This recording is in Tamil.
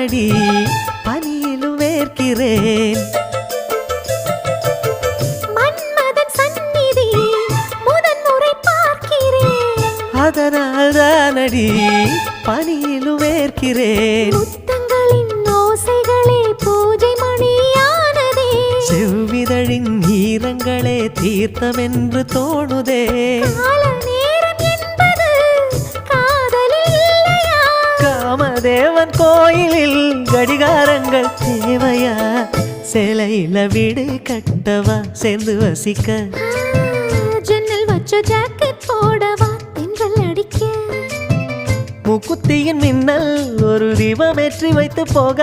தானடி பனியிலும் வேர்க்கிறேன். மன்மதன் சந்நிதி முதன்முறை பார்க்கிறேன். அதனால் தானடி பனியிலும் வேர்க்கிறேன். முத்தங்களின் ஓசைகளே பூஜை மணியானதே. செவ்விதழின் ஈரங்களே தீர்த்தமென்று தோணுதே. கால நேரம் என்பது காதலில் இல்லையா? காமதேவன் கோயிலில் கடிகாரங்கள் தேவையா? சேலையில வீடு கட்டவா சேர்ந்து வசிக்க? ஜன்னல் வச்ச ஜாக்கெட் போடவா தென்றல் அடிக்க? முக்குத்தியின் மின்னல் ஒரு தீபமேற்றி வைத்து போக